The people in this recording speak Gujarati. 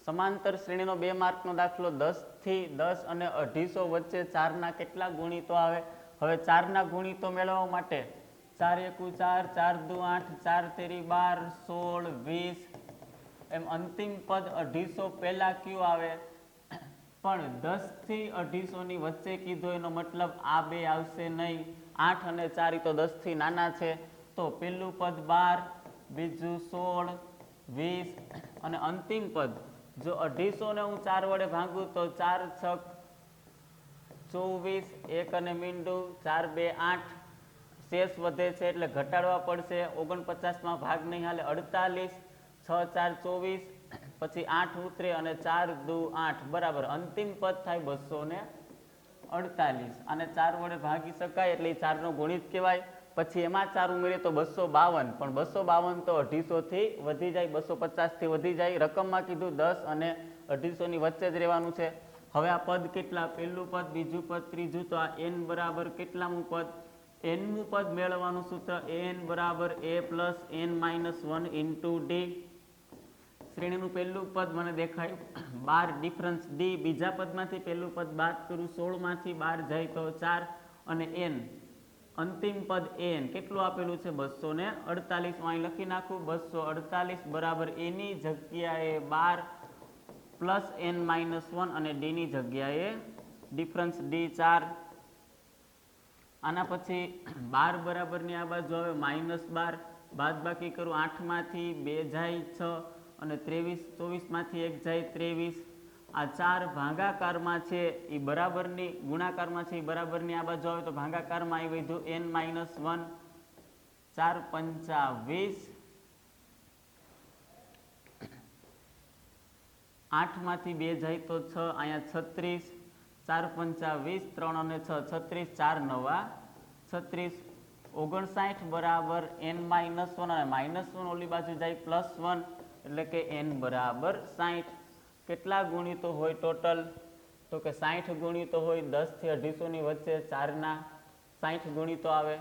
સમાંતર શ્રેણીનો 2 માર્કનો દાખલો 10 થી 10 અને 250 વચ્ચે 4ના કેટલા ગુણિતો આવે? હવે 4ના ગુણિતો મેળવવા માટે 4 એકુ 4, 4 દુ 8, 4 તેરી 12, 16, 20 એમ અંતિમ પદ 250 પહેલા કયું આવે? પણ 10 થી 250 ની વચ્ચે કીધું એનો મતલબ આ બે આવશે નહીં. 8 અને 4 તો 10 થી નાના છે, તો પહેલું પદ 12, બીજું 16, 20 અને અંતિમ પદ જો 250 ને હું 4 વડે ભાંગું તો 4 છક 24, 1 અને મીંડું 4 2 8, શેષ વધે છે એટલે ઘટાડવા પડશે. 49માં ભાગ નહીં હાલે. 48, 6 4 24, પછી 8 ઉતરે અને 4 દુ 8 બરાબર અંતિમ પદ થાય 248. અને 4 વડે ભાગી શકાય એટલે 4 નો ગુણિત કહેવાય. પછી એમાં 4 ઉમેરીએ તો 252, પણ 252 તો 250 થી વધી જાય, 250 થી વધી જાય. રકમમાં કીધું 10 અને 250 ની વચ્ચે જ રહેવાનું છે. હવે આ પદ કેટલા? પહેલું પદ, બીજું પદ, ત્રીજું, તો આ n બરાબર કેટલામું પદ? nમું પદ મેળવવાનું સૂત્ર n બરાબર a plus n minus 1 into d. શ્રેણીનું પહેલું પદ મને દેખાય 12 ડિફરન્સ ડી. બીજા પદમાંથી પહેલું પદ બાદ કરું, 16 માંથી 12 જાય તો 4 અને n. અંતિમ પદ n કેટલું આપેલું છે? 248. અહીં લખી નાખું 248 બરાબર એની જગ્યાએ 12 પ્લસ n માઇનસ 1 અને ડી ની જગ્યાએ ડિફરન્સ ડી 4. આના પછી 12 બરાબરની આ બાજુ આવે -12, બાદ બાકી કરું 8 માંથી 2 જાય 6 અને 23, 24 માંથી 1 જાય 23. આ 4 ભાગાકારમાં છે એ બરાબરની, ગુણાકારમાં છે એ બરાબરની આ બાજુ આવે તો ભાગાકારમાં આવી વધ્યું n માઇનસ 1. 4 પંચા 20, 8 માંથી 2 જાય તો 6, અહીંયા 36, 4 પંચા 20, 3 અને 6 36, 4 નવા 36. 59 બરાબર n માઇનસ 1 અને માઇનસ 1 ઓલી બાજુ જાય +1 એટલે કે n બરાબર 60. કેટલા ગુણિતો હોય ટોટલ? તો કે 60 ગુણિતો હોય. 10 થી 250 ની વચ્ચે 4ના 60 ગુણિતો આવે.